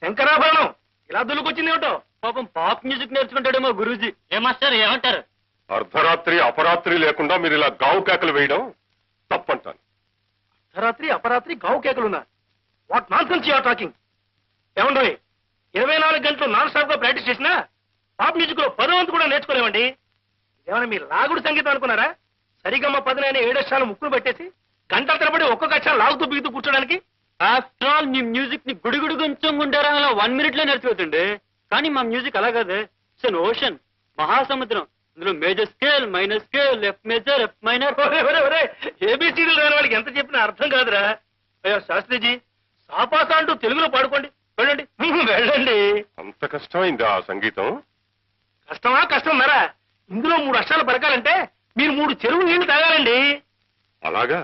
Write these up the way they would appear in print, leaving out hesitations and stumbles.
శంకరాభరణం ఇలా దులుకొచ్చిందేమిటో పాపం pop music నేర్చుకుంటాడేమో Guruji. ఏమాస్టర్ ఏమంటారు? అర్ధరాత్రి అపరాత్రి లేకుండా మీరు ఇలా గావు కేకలు వేయడం తప్పంటాను. అర్ధరాత్రి అపరాత్రి గావు కేకలున్నా? What nonsense you are talking? ఏమండోయ్, 24 గంటలు నాన్ స్టాప్ గా ప్రాక్టీస్ చేసినా పాప్ మ్యూజిక్ లో 10వ వంతు కూడా నేర్చుకోలేమండి. ఏమన్నా మీరు లాగుడు సంగీతం అనుకున్నారా? సరిగమ్మ 10 7 అక్షరాలు ముక్కును పెట్టేసి గంటల తరబడి ఒక్కొక్క అక్షరం లాగుతూ బిగుతూ కూర్చోడానికి. ఆఫ్టర్ ఆల్ మీ మ్యూజిక్ ని గుడిగుడు కొంచెం గుండారా 1 minute లో నేర్చుకోవచ్చండి. కానీ మా మ్యూజిక్ అలాగదే. ఇట్స్ అన్ ఓషన్, మహాసముద్రం. ఇందులో major scale, minor scale, F major, F minor. ఏబిసిడీలు రాని వాళ్ళకి ఎంత చెప్పినా అర్థం కాదురా. అయ్యో శాస్త్రిజీ, సాపాసా అంటూ తెలుగులో పాడుకోండి. వెళ్ళండి వెళ్ళండి. అంత కష్టమైందా ఆ సంగీతం? కష్టమా కష్టం మరా? ఇందులో 3 అక్షరాలు పలకాలంటే మీరు 3 చెరువు నీళ్లు తాగాలండి. అలాగా?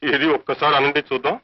ఏది ఒక్కసారి అనండి చూద్దాం.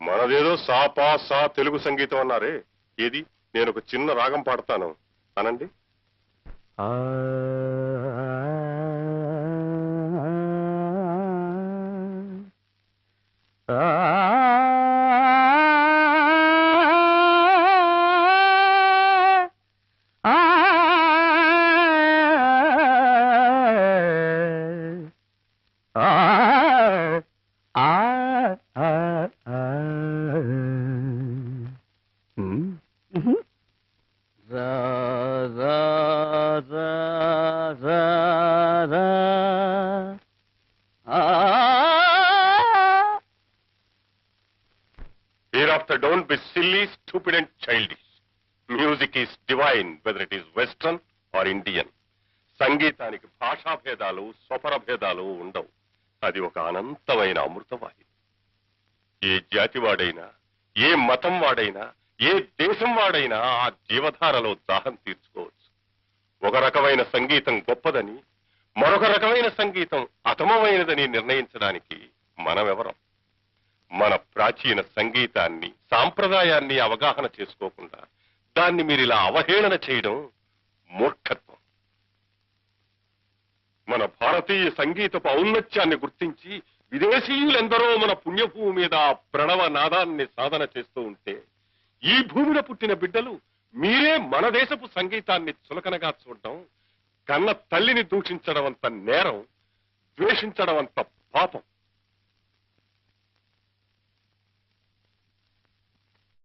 మనదేదో సాపా సా తెలుగు సంగీతం అన్నారే, ఏది నేను ఒక చిన్న రాగం పాడతాను అనండి. Hereafter don't be silly, stupid and childish. Music is divine whether it is Western or Indian. సంగీతానికి భాషా భేదాలు స్వపర భేదాలు ఉండవు. అది ఒక అనంతమైన అమృతవాయు. ఏ జాతి వాడైనా, ఏ మతం వాడైనా, ఏ దేశం వాడైనా ఆ జీవధారలో దాహం తీర్చుకోవచ్చు. ఒక రకమైన సంగీతం గొప్పదని, మరొక రకమైన సంగీతం అతమమైనదని నిర్ణయించడానికి మనమెవరం? మన ప్రాచీన సంగీతాన్ని, సాంప్రదాయాన్ని అవగాహన చేసుకోకుండా దాన్ని మీరిలా అవహేళన చేయడం మూర్ఖత్వం. మన భారతీయ సంగీతపు ఔన్నత్యాన్ని గుర్తించి విదేశీయులెందరో మన పుణ్యభూమి మీద ప్రణవ నాదాన్ని సాధన చేస్తూ ఉంటే, ఈ భూమిన పుట్టిన బిడ్డలు మీరే మన దేశపు సంగీతాన్ని చులకనగా చూడడం కన్న తల్లిని దూషించడం అంత నేరం, ద్వేషించడం అంత పాపం.